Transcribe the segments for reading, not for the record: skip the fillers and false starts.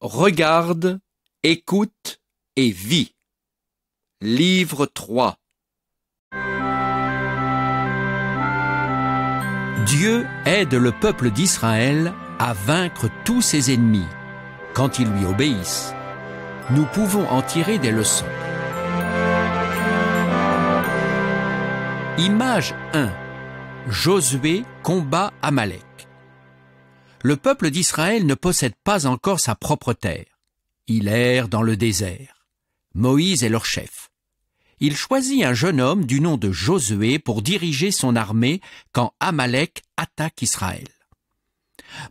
Regarde, écoute et vis. Livre 3. Dieu aide le peuple d'Israël à vaincre tous ses ennemis quand ils lui obéissent. Nous pouvons en tirer des leçons. Image 1. Josué combat Amalek. Le peuple d'Israël ne possède pas encore sa propre terre. Il erre dans le désert. Moïse est leur chef. Il choisit un jeune homme du nom de Josué pour diriger son armée quand Amalek attaque Israël.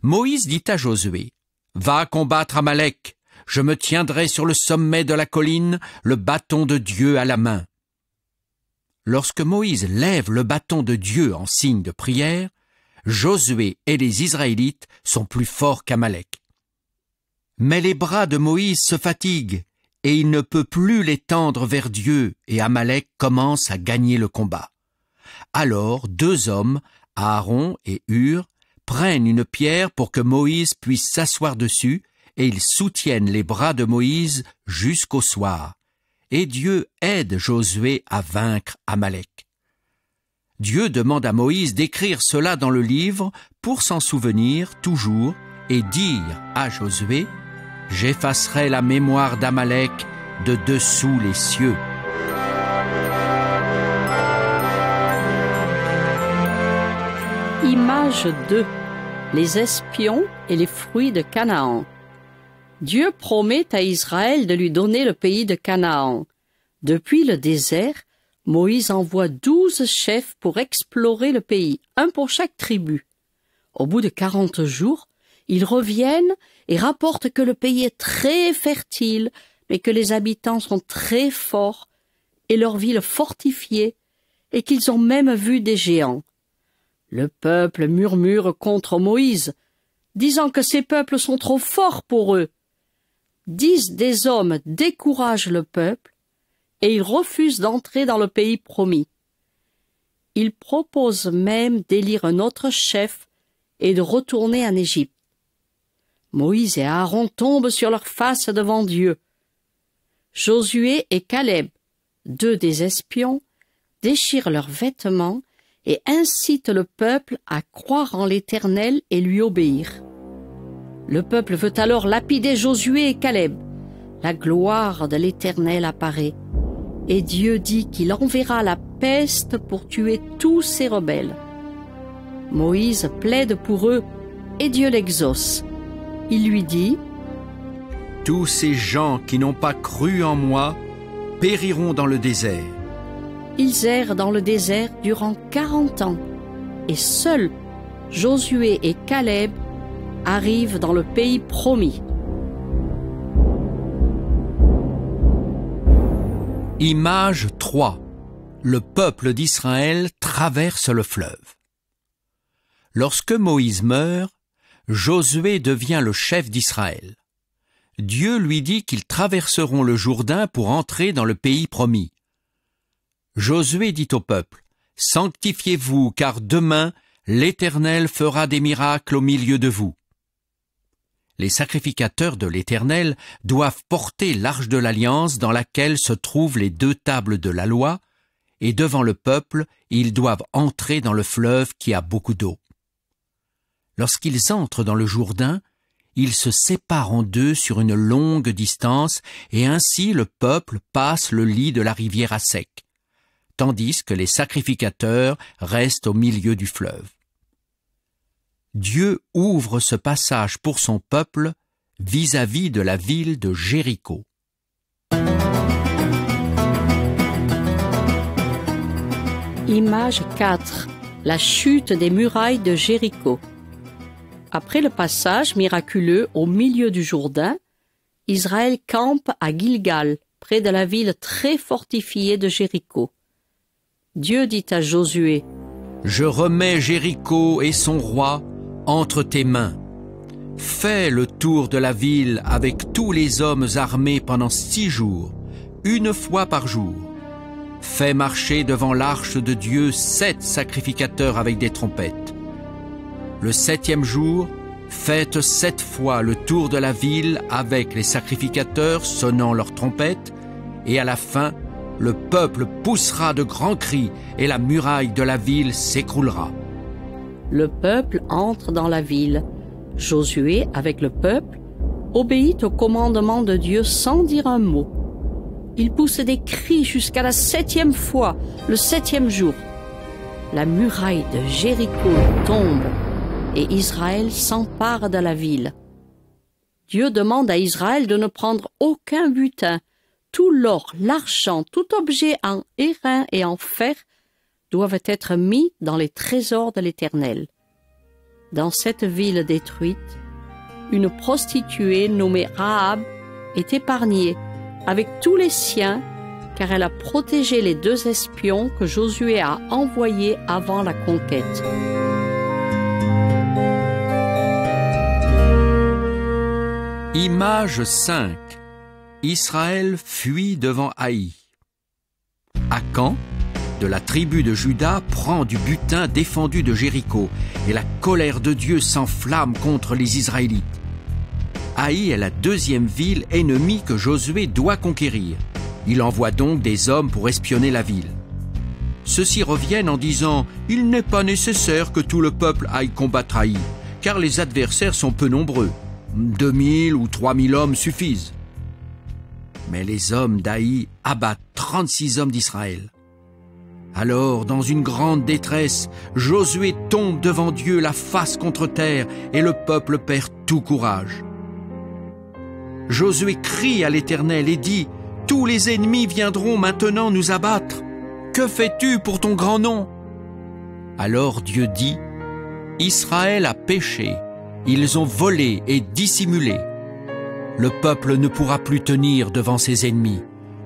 Moïse dit à Josué, « Va combattre Amalek, je me tiendrai sur le sommet de la colline, le bâton de Dieu à la main. » Lorsque Moïse lève le bâton de Dieu en signe de prière, Josué et les Israélites sont plus forts qu'Amalek. Mais les bras de Moïse se fatiguent et il ne peut plus les tendre vers Dieu et Amalek commence à gagner le combat. Alors 2 hommes, Aaron et Hur, prennent une pierre pour que Moïse puisse s'asseoir dessus et ils soutiennent les bras de Moïse jusqu'au soir. Et Dieu aide Josué à vaincre Amalek. Dieu demande à Moïse d'écrire cela dans le livre pour s'en souvenir toujours et dire à Josué « J'effacerai la mémoire d'Amalek de dessous les cieux. » Image 2. Les espions et les fruits de Canaan. Dieu promet à Israël de lui donner le pays de Canaan. Depuis le désert, Moïse envoie 12 chefs pour explorer le pays, un pour chaque tribu. Au bout de 40 jours, ils reviennent et rapportent que le pays est très fertile, mais que les habitants sont très forts et leurs villes fortifiées, et qu'ils ont même vu des géants. Le peuple murmure contre Moïse, disant que ces peuples sont trop forts pour eux. 10 des hommes découragent le peuple, et ils refusent d'entrer dans le pays promis. Ils proposent même d'élire un autre chef et de retourner en Égypte. Moïse et Aaron tombent sur leur face devant Dieu. Josué et Caleb, 2 des espions, déchirent leurs vêtements et incitent le peuple à croire en l'Éternel et lui obéir. Le peuple veut alors lapider Josué et Caleb. La gloire de l'Éternel apparaît. Et Dieu dit qu'il enverra la peste pour tuer tous ces rebelles. Moïse plaide pour eux et Dieu l'exauce. Il lui dit « Tous ces gens qui n'ont pas cru en moi périront dans le désert. » Ils errent dans le désert durant 40 ans et seuls Josué et Caleb arrivent dans le pays promis. Image 3. Le peuple d'Israël traverse le fleuve. Lorsque Moïse meurt, Josué devient le chef d'Israël. Dieu lui dit qu'ils traverseront le Jourdain pour entrer dans le pays promis. Josué dit au peuple, « Sanctifiez-vous, car demain l'Éternel fera des miracles au milieu de vous. » Les sacrificateurs de l'Éternel doivent porter l'arche de l'Alliance dans laquelle se trouvent les 2 tables de la loi, et devant le peuple, ils doivent entrer dans le fleuve qui a beaucoup d'eau. Lorsqu'ils entrent dans le Jourdain, ils se séparent en 2 sur une longue distance, et ainsi le peuple passe le lit de la rivière à sec, tandis que les sacrificateurs restent au milieu du fleuve. Dieu ouvre ce passage pour son peuple vis-à-vis de la ville de Jéricho. Image 4. La chute des murailles de Jéricho. Après le passage miraculeux au milieu du Jourdain, Israël campe à Gilgal, près de la ville très fortifiée de Jéricho. Dieu dit à Josué, « Je remets Jéricho et son roi entre tes mains. Fais le tour de la ville avec tous les hommes armés pendant 6 jours, 1 fois par jour. Fais marcher devant l'arche de Dieu 7 sacrificateurs avec des trompettes. Le 7e jour, Faites 7 fois le tour de la ville avec les sacrificateurs sonnant leurs trompettes, et à la fin, le peuple poussera de grands cris et la muraille de la ville s'écroulera. » Le peuple entre dans la ville. Josué, avec le peuple, obéit au commandement de Dieu sans dire un mot. Il pousse des cris jusqu'à la 7e fois, le 7e jour. La muraille de Jéricho tombe et Israël s'empare de la ville. Dieu demande à Israël de ne prendre aucun butin. Tout l'or, l'argent, tout objet en airain et en fer doivent être mis dans les trésors de l'Éternel. Dans cette ville détruite, une prostituée nommée Rahab est épargnée avec tous les siens, car elle a protégé les 2 espions que Josué a envoyés avant la conquête. Image 5. Israël fuit devant Haï. Akan, de la tribu de Juda, prend du butin défendu de Jéricho, et la colère de Dieu s'enflamme contre les Israélites. Haï est la 2e ville ennemie que Josué doit conquérir. Il envoie donc des hommes pour espionner la ville. Ceux-ci reviennent en disant « Il n'est pas nécessaire que tout le peuple aille combattre Haï, car les adversaires sont peu nombreux. 2000 ou 3000 hommes suffisent. » Mais les hommes d'Haï abattent 36 hommes d'Israël. Alors, dans une grande détresse, Josué tombe devant Dieu la face contre terre et le peuple perd tout courage. Josué crie à l'Éternel et dit « Tous les ennemis viendront maintenant nous abattre. Que fais-tu pour ton grand nom ?» Alors Dieu dit « Israël a péché, ils ont volé et dissimulé. Le peuple ne pourra plus tenir devant ses ennemis.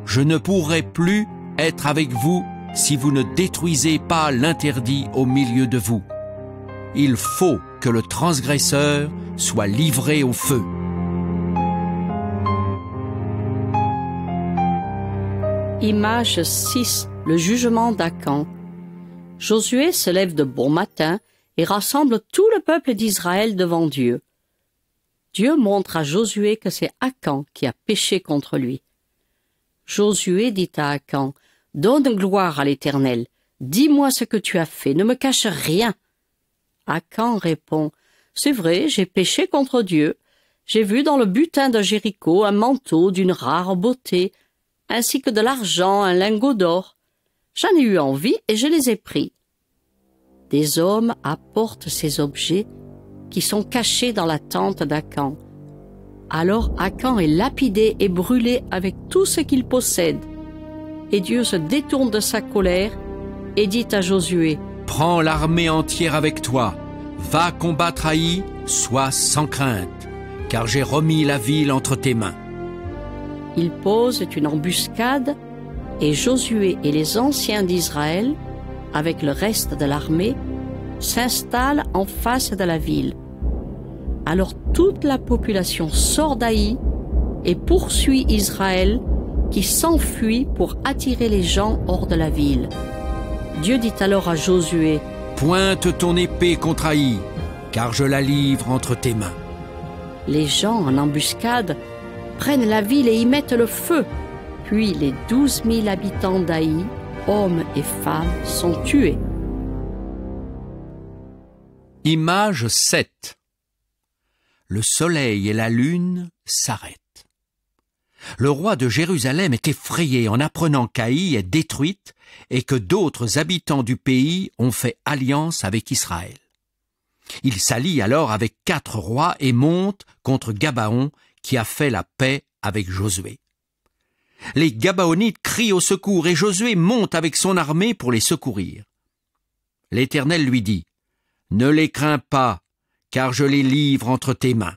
Je ne pourrai plus être avec vous si vous ne détruisez pas l'interdit au milieu de vous. Il faut que le transgresseur soit livré au feu. » Image 6. Le jugement d'Akan. Josué se lève de bon matin et rassemble tout le peuple d'Israël devant Dieu. Dieu montre à Josué que c'est Akan qui a péché contre lui. Josué dit à Akan, « Donne gloire à l'Éternel. Dis-moi ce que tu as fait, ne me cache rien. » Akan répond, « C'est vrai, j'ai péché contre Dieu. J'ai vu dans le butin de Jéricho un manteau d'une rare beauté, ainsi que de l'argent, un lingot d'or. J'en ai eu envie et je les ai pris. » Des hommes apportent ces objets qui sont cachés dans la tente d'Akan. Alors Akan est lapidé et brûlé avec tout ce qu'il possède. Et Dieu se détourne de sa colère et dit à Josué, « Prends l'armée entière avec toi, va combattre Haï, sois sans crainte, car j'ai remis la ville entre tes mains. » Il pose une embuscade et Josué et les anciens d'Israël, avec le reste de l'armée, s'installent en face de la ville. Alors toute la population sort d'Haï et poursuit Israël, qui s'enfuit pour attirer les gens hors de la ville. Dieu dit alors à Josué, « Pointe ton épée contre Haï, car je la livre entre tes mains. » Les gens en embuscade prennent la ville et y mettent le feu. Puis les 12 000 habitants d'Haï, hommes et femmes, sont tués. Image 7. Le soleil et la lune s'arrêtent. Le roi de Jérusalem est effrayé en apprenant qu'Haï est détruite et que d'autres habitants du pays ont fait alliance avec Israël. Il s'allie alors avec 4 rois et monte contre Gabaon qui a fait la paix avec Josué. Les Gabaonites crient au secours et Josué monte avec son armée pour les secourir. L'Éternel lui dit, « Ne les crains pas, car je les livre entre tes mains. »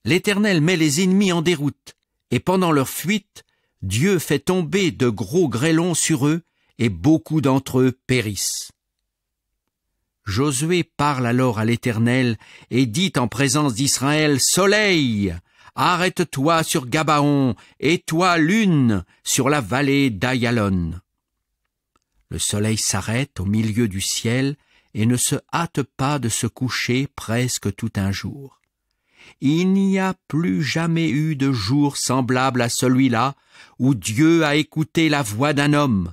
L'Éternel met les ennemis en déroute, et pendant leur fuite, Dieu fait tomber de gros grêlons sur eux, et beaucoup d'entre eux périssent. Josué parle alors à l'Éternel et dit en présence d'Israël, « Soleil, arrête-toi sur Gabaon, et toi, lune, sur la vallée d'Ayalon. » Le soleil s'arrête au milieu du ciel, et ne se hâte pas de se coucher presque tout un jour. Il n'y a plus jamais eu de jour semblable à celui-là où Dieu a écouté la voix d'un homme,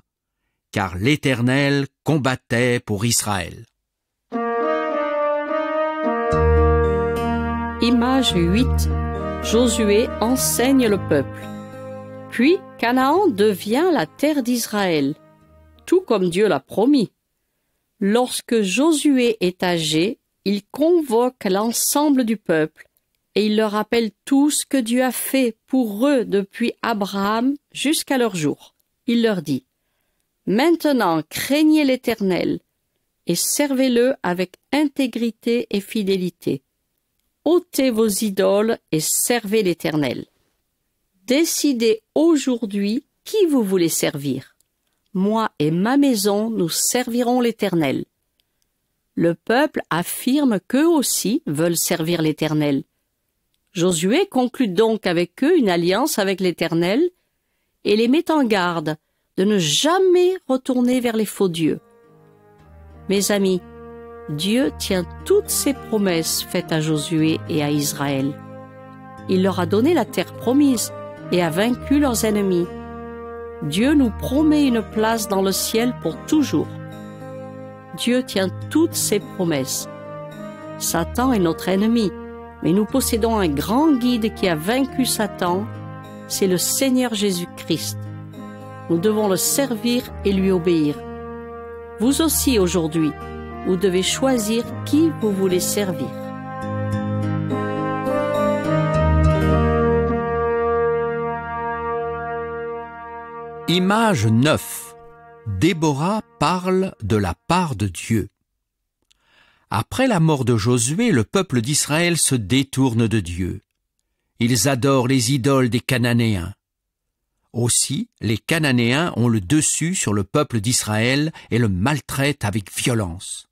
car l'Éternel combattait pour Israël. Image 8. Josué enseigne le peuple. Puis Canaan devient la terre d'Israël, tout comme Dieu l'a promis. Lorsque Josué est âgé, il convoque l'ensemble du peuple et il leur rappelle tout ce que Dieu a fait pour eux depuis Abraham jusqu'à leur jour. Il leur dit: « Maintenant, craignez l'Éternel et servez-le avec intégrité et fidélité. Ôtez vos idoles et servez l'Éternel. Décidez aujourd'hui qui vous voulez servir. Moi et ma maison, nous servirons l'Éternel. » Le peuple affirme qu'eux aussi veulent servir l'Éternel. Josué conclut donc avec eux une alliance avec l'Éternel et les met en garde de ne jamais retourner vers les faux dieux. Mes amis, Dieu tient toutes ses promesses faites à Josué et à Israël. Il leur a donné la terre promise et a vaincu leurs ennemis. Dieu nous promet une place dans le ciel pour toujours. Dieu tient toutes ses promesses. Satan est notre ennemi, mais nous possédons un grand guide qui a vaincu Satan, c'est le Seigneur Jésus-Christ. Nous devons le servir et lui obéir. Vous aussi aujourd'hui, vous devez choisir qui vous voulez servir. Image 9. Déborah parle de la part de Dieu. Après la mort de Josué, le peuple d'Israël se détourne de Dieu. Ils adorent les idoles des Cananéens. Aussi, les Cananéens ont le dessus sur le peuple d'Israël et le maltraitent avec violence.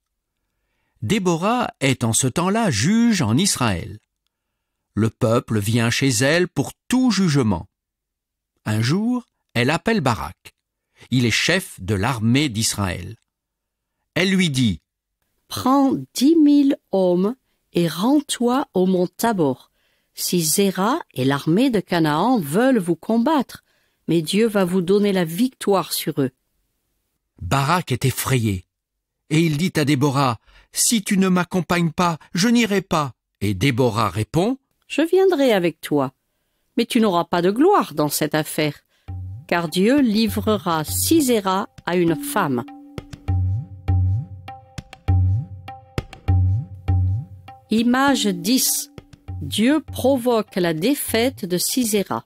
Déborah est en ce temps-là juge en Israël. Le peuple vient chez elle pour tout jugement. Un jour, elle appelle Barak. Il est chef de l'armée d'Israël. Elle lui dit: « Prends 10 000 hommes et rends-toi au mont Tabor. Sisera et l'armée de Canaan veulent vous combattre, mais Dieu va vous donner la victoire sur eux. » Barak est effrayé, et il dit à Déborah: « Si tu ne m'accompagnes pas, je n'irai pas. » Et Déborah répond: « Je viendrai avec toi, mais tu n'auras pas de gloire dans cette affaire, car Dieu livrera Sisera à une femme. » Image 10. Dieu provoque la défaite de Sisera.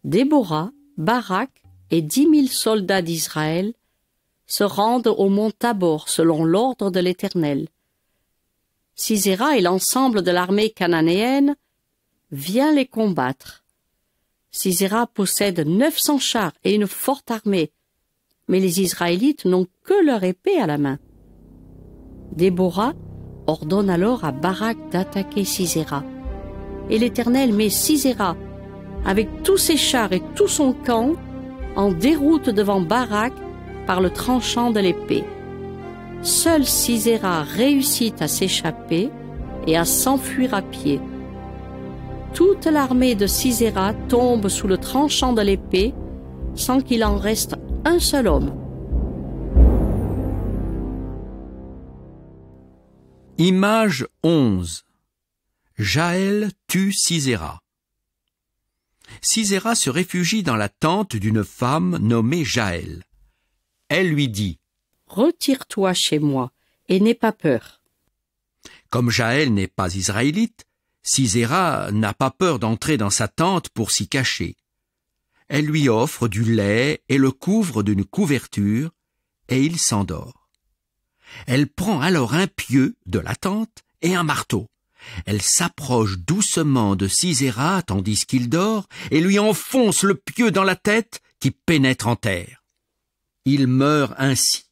Déborah, Barak et 10 000 soldats d'Israël se rendent au mont Tabor selon l'ordre de l'Éternel. Sisera et l'ensemble de l'armée cananéenne vient les combattre. Sisera possède 900 chars et une forte armée, mais les Israélites n'ont que leur épée à la main. Déborah ordonne alors à Barak d'attaquer Sisera. Et l'Éternel met Sisera, avec tous ses chars et tout son camp, en déroute devant Barak par le tranchant de l'épée. Seul Sisera réussit à s'échapper et à s'enfuir à pied. Toute l'armée de Sisera tombe sous le tranchant de l'épée sans qu'il en reste un seul homme. Image 11. Jaël tue Sisera. Sisera se réfugie dans la tente d'une femme nommée Jaël. Elle lui dit: « Retire-toi chez moi et n'aie pas peur. » Comme Jaël n'est pas israélite, Sisera n'a pas peur d'entrer dans sa tente pour s'y cacher. Elle lui offre du lait et le couvre d'une couverture, et il s'endort. Elle prend alors un pieu de la tente et un marteau. Elle s'approche doucement de Sisera tandis qu'il dort et lui enfonce le pieu dans la tête qui pénètre en terre. Il meurt ainsi.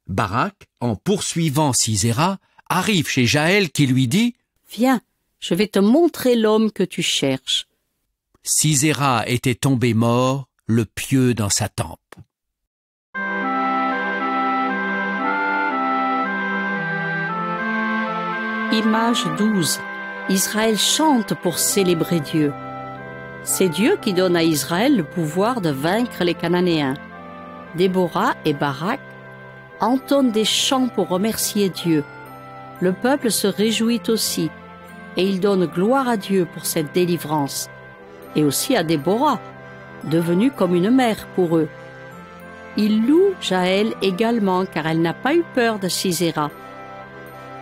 Barak, en poursuivant Sisera, arrive chez Jaël qui lui dit: « Viens, je vais te montrer l'homme que tu cherches. » Sisera était tombé mort, le pieu dans sa tempe. Image 12. Israël chante pour célébrer Dieu. C'est Dieu qui donne à Israël le pouvoir de vaincre les Cananéens. Déborah et Barak entonnent des chants pour remercier Dieu. Le peuple se réjouit aussi, et il donne gloire à Dieu pour cette délivrance, et aussi à Déborah, devenue comme une mère pour eux. Il loue Jaël également, car elle n'a pas eu peur de Sisera.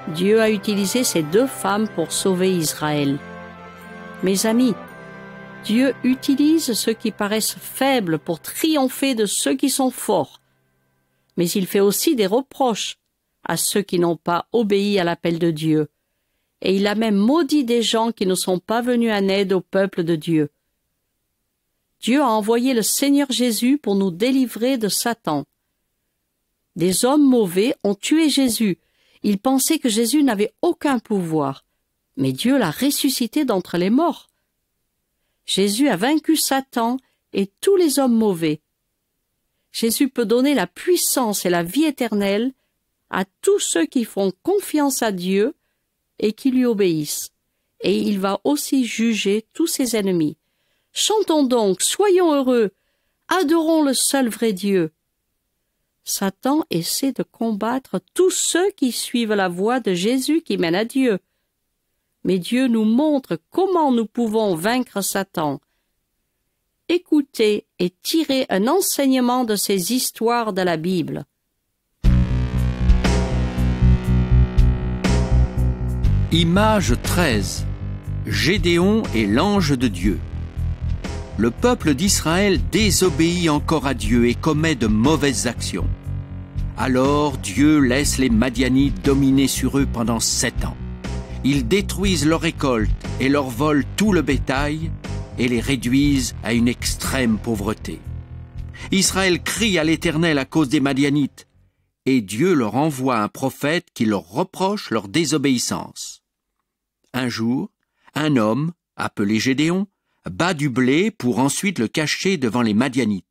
Dieu a utilisé ces deux femmes pour sauver Israël. Mes amis, Dieu utilise ceux qui paraissent faibles pour triompher de ceux qui sont forts. Mais il fait aussi des reproches à ceux qui n'ont pas obéi à l'appel de Dieu. Et il a même maudit des gens qui ne sont pas venus en aide au peuple de Dieu. Dieu a envoyé le Seigneur Jésus pour nous délivrer de Satan. Des hommes mauvais ont tué Jésus. Ils pensaient que Jésus n'avait aucun pouvoir. Mais Dieu l'a ressuscité d'entre les morts. Jésus a vaincu Satan et tous les hommes mauvais. Jésus peut donner la puissance et la vie éternelle à tous ceux qui font confiance à Dieu et qui lui obéissent. Et il va aussi juger tous ses ennemis. Chantons donc, soyons heureux, adorons le seul vrai Dieu. Satan essaie de combattre tous ceux qui suivent la voie de Jésus qui mène à Dieu. Mais Dieu nous montre comment nous pouvons vaincre Satan. Écoutez et tirez un enseignement de ces histoires de la Bible. Image 13. Gédéon et l'ange de Dieu. Le peuple d'Israël désobéit encore à Dieu et commet de mauvaises actions. Alors Dieu laisse les Madianites dominer sur eux pendant 7 ans. Ils détruisent leur récolte et leur volent tout le bétail et les réduisent à une extrême pauvreté. Israël crie à l'Éternel à cause des Madianites, et Dieu leur envoie un prophète qui leur reproche leur désobéissance. Un jour, un homme, appelé Gédéon, bat du blé pour ensuite le cacher devant les Madianites.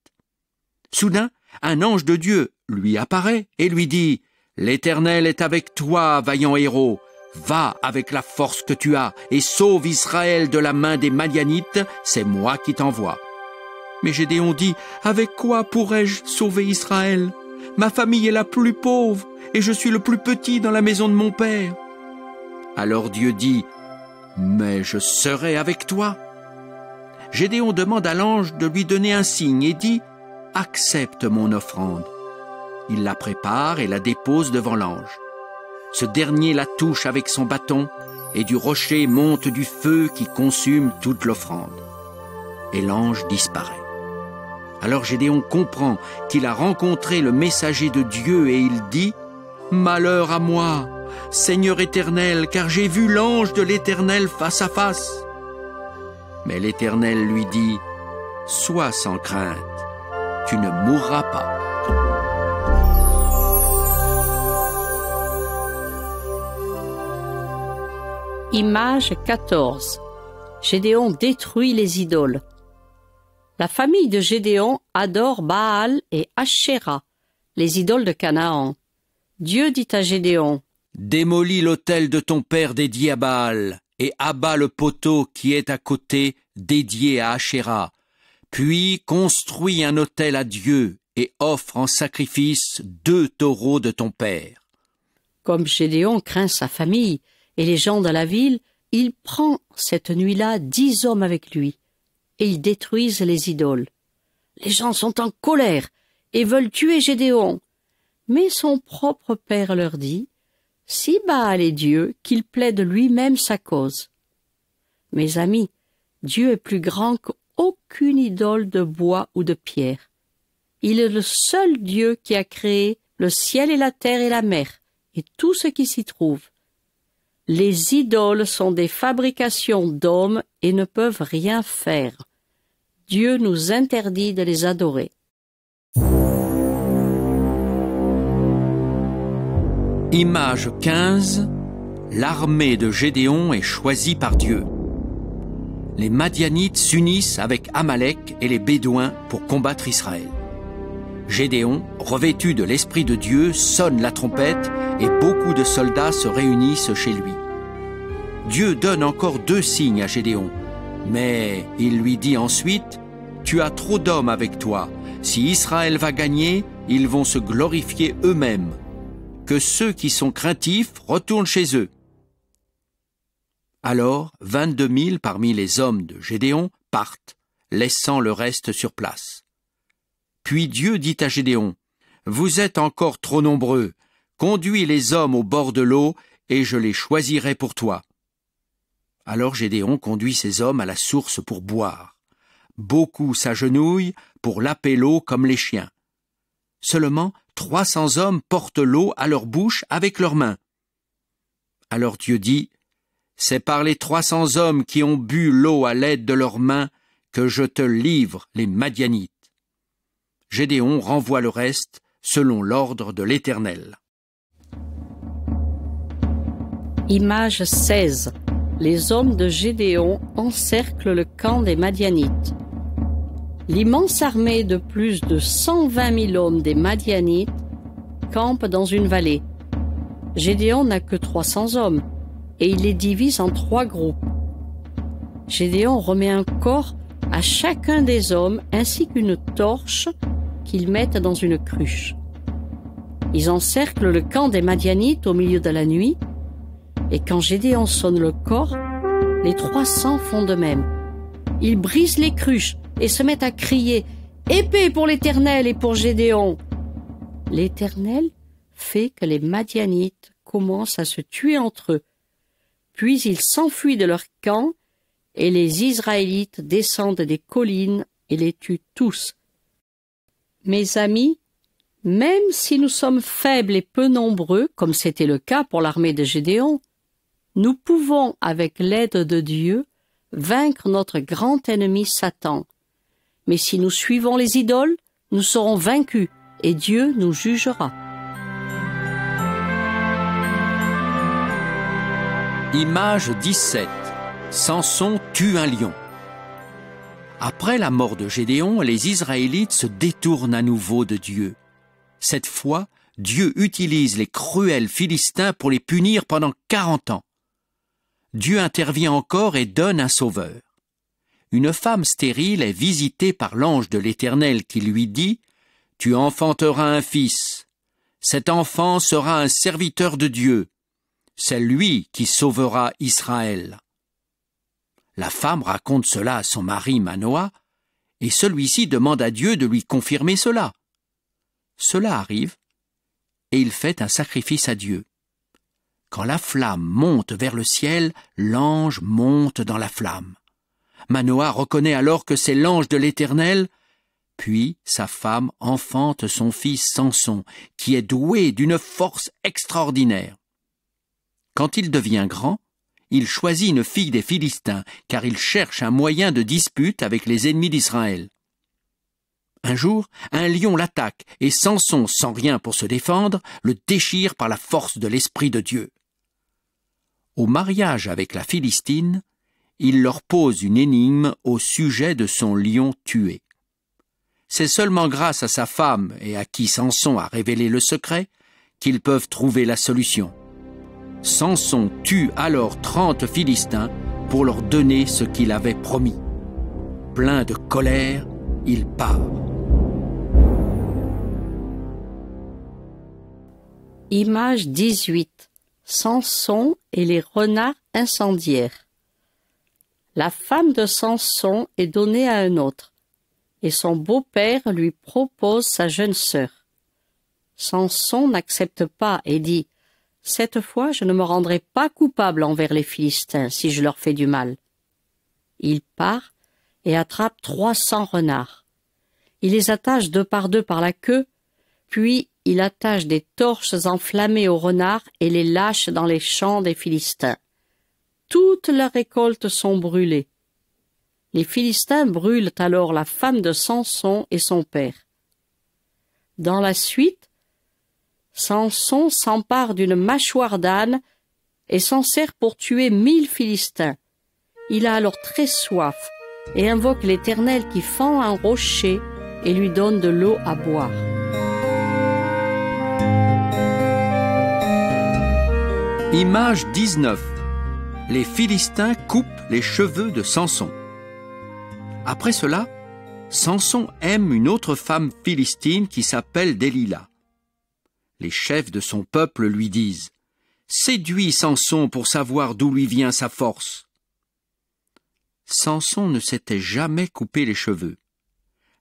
Soudain, un ange de Dieu lui apparaît et lui dit « L'Éternel est avec toi, vaillant héros. Va avec la force que tu as et sauve Israël de la main des Madianites, c'est moi qui t'envoie. » Mais Gédéon dit « Avec quoi pourrais-je sauver Israël ? Ma famille est la plus pauvre et je suis le plus petit dans la maison de mon père. » Alors Dieu dit « Mais je serai avec toi. » Gédéon demande à l'ange de lui donner un signe et dit « Accepte mon offrande. » Il la prépare et la dépose devant l'ange. Ce dernier la touche avec son bâton, et du rocher monte du feu qui consume toute l'offrande. Et l'ange disparaît. Alors Gédéon comprend qu'il a rencontré le messager de Dieu et il dit « Malheur à moi, Seigneur éternel, car j'ai vu l'ange de l'Éternel face à face. » Mais l'Éternel lui dit « Sois sans crainte, tu ne mourras pas. » Image 14. Gédéon détruit les idoles. La famille de Gédéon adore Baal et Ashéra, les idoles de Canaan. Dieu dit à Gédéon « Démolis l'autel de ton père dédié à Baal et abat le poteau qui est à côté dédié à Ashéra. Puis construis un autel à Dieu et offre en sacrifice 2 taureaux de ton père. » Comme Gédéon craint sa famille et les gens de la ville, il prend cette nuit-là 10 hommes avec lui, et ils détruisent les idoles. Les gens sont en colère et veulent tuer Gédéon. Mais son propre père leur dit « Si Baal est Dieu, qu'il plaide lui-même sa cause. » Mes amis, Dieu est plus grand qu'aucune idole de bois ou de pierre. Il est le seul Dieu qui a créé le ciel et la terre et la mer, et tout ce qui s'y trouve. Les idoles sont des fabrications d'hommes et ne peuvent rien faire. Dieu nous interdit de les adorer. Image 15. L'armée de Gédéon est choisie par Dieu. Les Madianites s'unissent avec Amalek et les Bédouins pour combattre Israël. Gédéon, revêtu de l'Esprit de Dieu, sonne la trompette et beaucoup de soldats se réunissent chez lui. Dieu donne encore 2 signes à Gédéon. Mais il lui dit ensuite, « Tu as trop d'hommes avec toi. Si Israël va gagner, ils vont se glorifier eux-mêmes. Que ceux qui sont craintifs retournent chez eux. » Alors 22 000 parmi les hommes de Gédéon partent, laissant le reste sur place. Puis Dieu dit à Gédéon, « Vous êtes encore trop nombreux. Conduis les hommes au bord de l'eau, et je les choisirai pour toi. » Alors Gédéon conduit ses hommes à la source pour boire. Beaucoup s'agenouillent pour laper l'eau comme les chiens. Seulement 300 hommes portent l'eau à leur bouche avec leurs mains. Alors Dieu dit, « C'est par les 300 hommes qui ont bu l'eau à l'aide de leurs mains que je te livre les Madianites. » Gédéon renvoie le reste selon l'ordre de l'Éternel. Image 16. Les hommes de Gédéon encerclent le camp des Madianites. L'immense armée de plus de 120 000 hommes des Madianites campe dans une vallée. Gédéon n'a que 300 hommes et il les divise en 3 groupes. Gédéon remet un corps à chacun des hommes ainsi qu'une torche qu'ils mettent dans une cruche. Ils encerclent le camp des Madianites au milieu de la nuit, et quand Gédéon sonne le cor, les 300 font de même. Ils brisent les cruches et se mettent à crier « Épée pour l'Éternel et pour Gédéon !» L'Éternel fait que les Madianites commencent à se tuer entre eux. Puis ils s'enfuient de leur camp, et les Israélites descendent des collines et les tuent tous. Mes amis, même si nous sommes faibles et peu nombreux, comme c'était le cas pour l'armée de Gédéon, nous pouvons, avec l'aide de Dieu, vaincre notre grand ennemi Satan. Mais si nous suivons les idoles, nous serons vaincus et Dieu nous jugera. Image 17. Samson tue un lion. Après la mort de Gédéon, les Israélites se détournent à nouveau de Dieu. Cette fois, Dieu utilise les cruels Philistins pour les punir pendant 40 ans. Dieu intervient encore et donne un sauveur. Une femme stérile est visitée par l'ange de l'Éternel qui lui dit « Tu enfanteras un fils. Cet enfant sera un serviteur de Dieu. C'est lui qui sauvera Israël. » La femme raconte cela à son mari Manoah, et celui-ci demande à Dieu de lui confirmer cela. Cela arrive, et il fait un sacrifice à Dieu. Quand la flamme monte vers le ciel, l'ange monte dans la flamme. Manoah reconnaît alors que c'est l'ange de l'Éternel, puis sa femme enfante son fils Samson, qui est doué d'une force extraordinaire. Quand il devient grand, il choisit une fille des Philistins, car il cherche un moyen de dispute avec les ennemis d'Israël. Un jour, un lion l'attaque, et Samson, sans rien pour se défendre, le déchire par la force de l'Esprit de Dieu. Au mariage avec la Philistine, il leur pose une énigme au sujet de son lion tué. C'est seulement grâce à sa femme et à qui Samson a révélé le secret qu'ils peuvent trouver la solution. Samson tue alors 30 Philistins pour leur donner ce qu'il avait promis. Plein de colère, il part. Image 18. Samson et les renards incendiaires. La femme de Samson est donnée à un autre, et son beau-père lui propose sa jeune sœur. Samson n'accepte pas et dit « Cette fois, je ne me rendrai pas coupable envers les Philistins si je leur fais du mal. » Il part et attrape 300 renards. Il les attache 2 par 2 par la queue, puis il attache des torches enflammées aux renards et les lâche dans les champs des Philistins. Toutes leurs récoltes sont brûlées. Les Philistins brûlent alors la femme de Samson et son père. Dans la suite, Samson s'empare d'une mâchoire d'âne et s'en sert pour tuer 1000 Philistins. Il a alors très soif et invoque l'Éternel qui fend un rocher et lui donne de l'eau à boire. Image 19. les Philistins coupent les cheveux de Samson. Après cela, Samson aime une autre femme philistine qui s'appelle Délila. Les chefs de son peuple lui disent « Séduis Samson pour savoir d'où lui vient sa force. » Samson ne s'était jamais coupé les cheveux.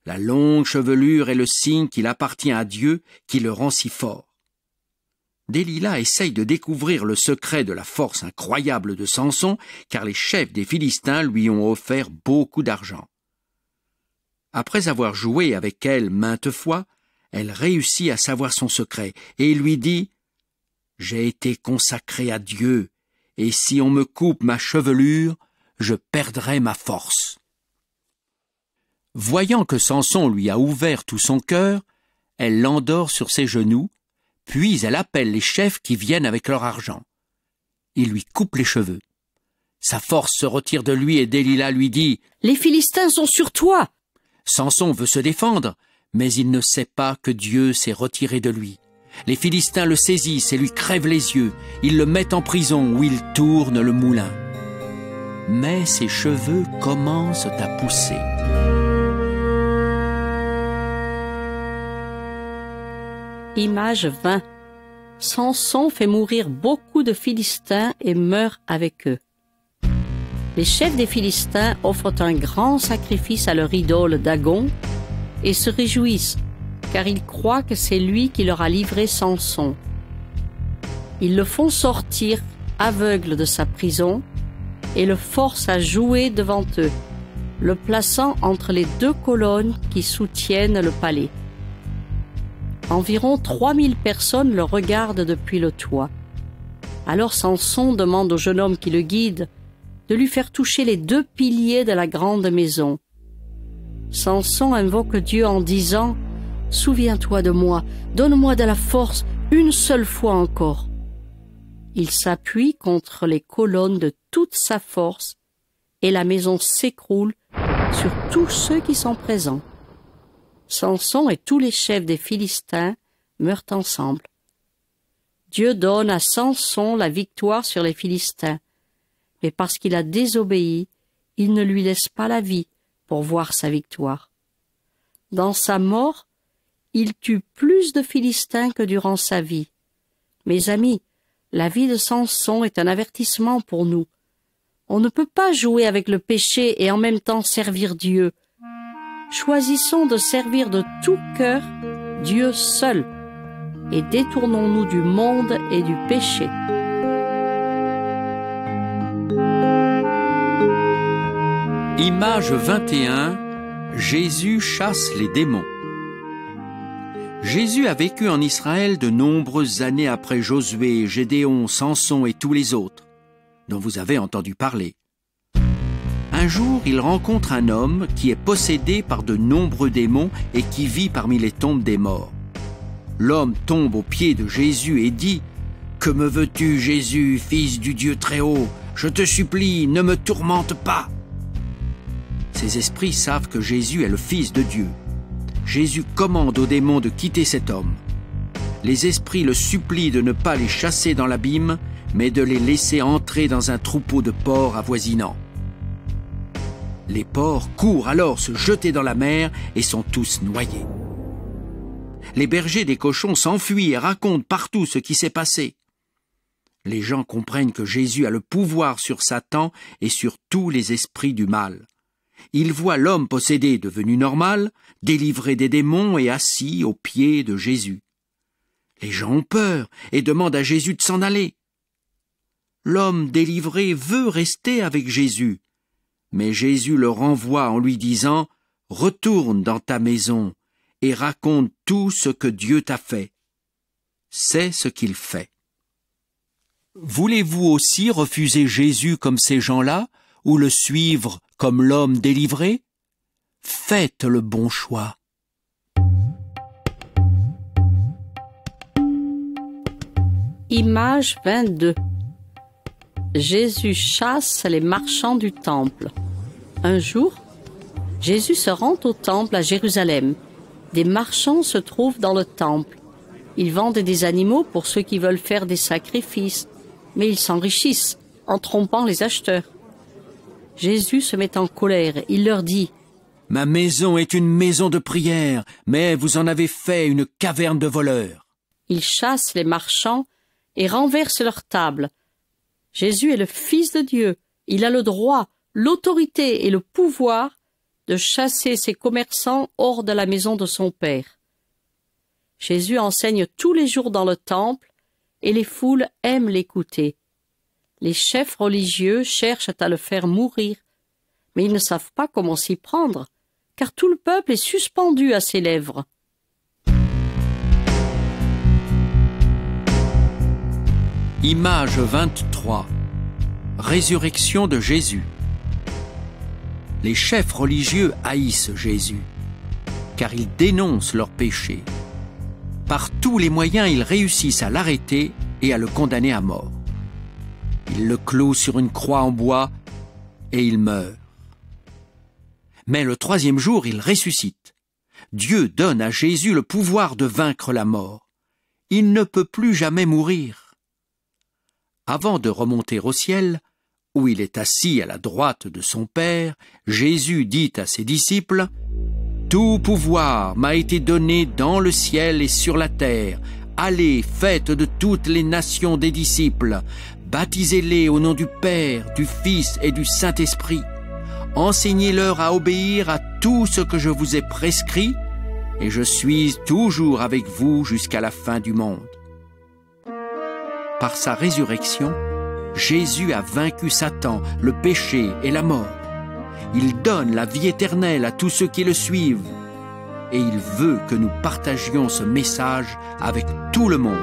La longue chevelure est le signe qu'il appartient à Dieu qui le rend si fort. Délila essaye de découvrir le secret de la force incroyable de Samson, car les chefs des Philistins lui ont offert beaucoup d'argent. Après avoir joué avec elle maintes fois, elle réussit à savoir son secret et lui dit « J'ai été consacré à Dieu, et si on me coupe ma chevelure, je perdrai ma force. » Voyant que Samson lui a ouvert tout son cœur, elle l'endort sur ses genoux, puis elle appelle les chefs qui viennent avec leur argent. Il lui coupe les cheveux. Sa force se retire de lui et Délila lui dit « Les Philistins sont sur toi !» Samson veut se défendre, mais il ne sait pas que Dieu s'est retiré de lui. Les Philistins le saisissent et lui crèvent les yeux. Ils le mettent en prison où il tourne le moulin. Mais ses cheveux commencent à pousser. Image 20. Samson fait mourir beaucoup de Philistins et meurt avec eux. Les chefs des Philistins offrent un grand sacrifice à leur idole Dagon et se réjouissent, car ils croient que c'est lui qui leur a livré Samson. Ils le font sortir aveugle de sa prison et le forcent à jouer devant eux, le plaçant entre les deux colonnes qui soutiennent le palais. Environ 3000 personnes le regardent depuis le toit. Alors Samson demande au jeune homme qui le guide de lui faire toucher les deux piliers de la grande maison. Samson invoque Dieu en disant « Souviens-toi de moi, donne-moi de la force une seule fois encore. » Il s'appuie contre les colonnes de toute sa force et la maison s'écroule sur tous ceux qui sont présents. Samson et tous les chefs des Philistins meurent ensemble. Dieu donne à Samson la victoire sur les Philistins, mais parce qu'il a désobéi, il ne lui laisse pas la vie pour voir sa victoire. Dans sa mort, il tue plus de Philistins que durant sa vie. Mes amis, la vie de Samson est un avertissement pour nous. On ne peut pas jouer avec le péché et en même temps servir Dieu. Choisissons de servir de tout cœur Dieu seul et détournons-nous du monde et du péché. Image 21. Jésus chasse les démons. Jésus a vécu en Israël de nombreuses années après Josué, Gédéon, Samson et tous les autres, dont vous avez entendu parler. Un jour, il rencontre un homme qui est possédé par de nombreux démons et qui vit parmi les tombes des morts. L'homme tombe aux pieds de Jésus et dit « Que me veux-tu, Jésus, fils du Dieu très haut? Je te supplie, ne me tourmente pas !» Ces esprits savent que Jésus est le Fils de Dieu. Jésus commande aux démons de quitter cet homme. Les esprits le supplient de ne pas les chasser dans l'abîme, mais de les laisser entrer dans un troupeau de porcs avoisinant. Les porcs courent alors se jeter dans la mer et sont tous noyés. Les bergers des cochons s'enfuient et racontent partout ce qui s'est passé. Les gens comprennent que Jésus a le pouvoir sur Satan et sur tous les esprits du mal. Ils voient l'homme possédé devenu normal, délivré des démons et assis aux pieds de Jésus. Les gens ont peur et demandent à Jésus de s'en aller. L'homme délivré veut rester avec Jésus, mais Jésus le renvoie en lui disant « Retourne dans ta maison et raconte tout ce que Dieu t'a fait. » C'est ce qu'il fait. Voulez-vous aussi refuser Jésus comme ces gens-là ou le suivre comme l'homme délivré? Faites le bon choix. Image 22. Jésus chasse les marchands du temple. Un jour, Jésus se rend au temple à Jérusalem. Des marchands se trouvent dans le temple. Ils vendent des animaux pour ceux qui veulent faire des sacrifices, mais ils s'enrichissent en trompant les acheteurs. Jésus se met en colère. Il leur dit: Ma maison est une maison de prière, mais vous en avez fait une caverne de voleurs. Il chasse les marchands et renverse leurs tables. Jésus est le Fils de Dieu. Il a le droit, l'autorité et le pouvoir de chasser ses commerçants hors de la maison de son Père. Jésus enseigne tous les jours dans le temple et les foules aiment l'écouter. Les chefs religieux cherchent à le faire mourir, mais ils ne savent pas comment s'y prendre, car tout le peuple est suspendu à ses lèvres. Image 23. Résurrection de Jésus. Les chefs religieux haïssent Jésus, car ils dénoncent leurs péchés. Par tous les moyens, ils réussissent à l'arrêter et à le condamner à mort. Ils le clouent sur une croix en bois et il meurt. Mais le troisième jour, il ressuscite. Dieu donne à Jésus le pouvoir de vaincre la mort. Il ne peut plus jamais mourir. Avant de remonter au ciel, où il est assis à la droite de son Père, Jésus dit à ses disciples: « Tout pouvoir m'a été donné dans le ciel et sur la terre. Allez, faites de toutes les nations des disciples. Baptisez-les au nom du Père, du Fils et du Saint-Esprit. Enseignez-leur à obéir à tout ce que je vous ai prescrit, et je suis toujours avec vous jusqu'à la fin du monde. » Par sa résurrection, Jésus a vaincu Satan, le péché et la mort. Il donne la vie éternelle à tous ceux qui le suivent. Et il veut que nous partagions ce message avec tout le monde.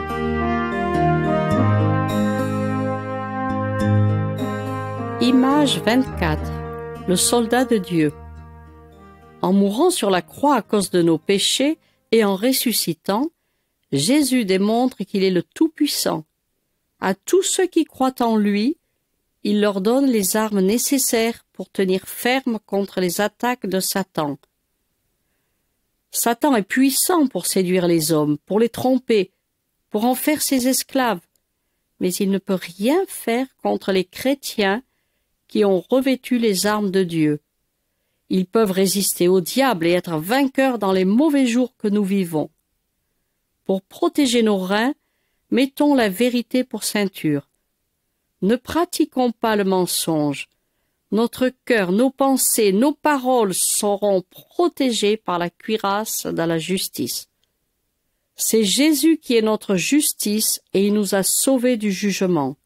Image 24. Le soldat de Dieu. En mourant sur la croix à cause de nos péchés et en ressuscitant, Jésus démontre qu'il est le Tout-Puissant. À tous ceux qui croient en lui, il leur donne les armes nécessaires pour tenir ferme contre les attaques de Satan. Satan est puissant pour séduire les hommes, pour les tromper, pour en faire ses esclaves, mais il ne peut rien faire contre les chrétiens qui ont revêtu les armes de Dieu. Ils peuvent résister au diable et être vainqueurs dans les mauvais jours que nous vivons. Pour protéger nos reins, mettons la vérité pour ceinture. Ne pratiquons pas le mensonge. Notre cœur, nos pensées, nos paroles seront protégées par la cuirasse de la justice. C'est Jésus qui est notre justice et il nous a sauvés du jugement.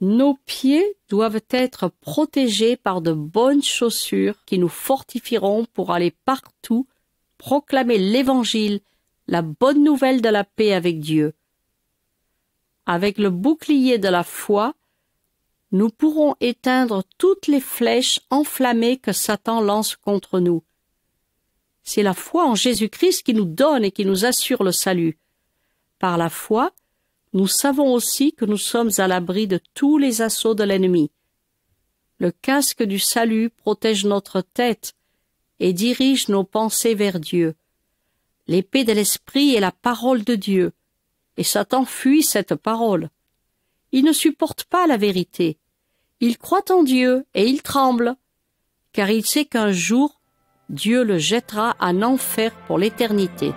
Nos pieds doivent être protégés par de bonnes chaussures qui nous fortifieront pour aller partout, proclamer l'Évangile, la bonne nouvelle de la paix avec Dieu. Avec le bouclier de la foi, nous pourrons éteindre toutes les flèches enflammées que Satan lance contre nous. C'est la foi en Jésus-Christ qui nous donne et qui nous assure le salut. Par la foi, nous savons aussi que nous sommes à l'abri de tous les assauts de l'ennemi. Le casque du salut protège notre tête et dirige nos pensées vers Dieu. L'épée de l'esprit est la parole de Dieu, et Satan fuit cette parole. Il ne supporte pas la vérité. Il croit en Dieu et il tremble, car il sait qu'un jour, Dieu le jettera en enfer pour l'éternité.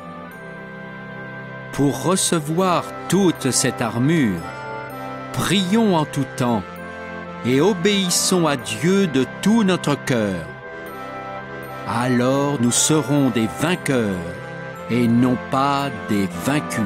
Pour recevoir toute cette armure, prions en tout temps et obéissons à Dieu de tout notre cœur. Alors nous serons des vainqueurs et non pas des vaincus.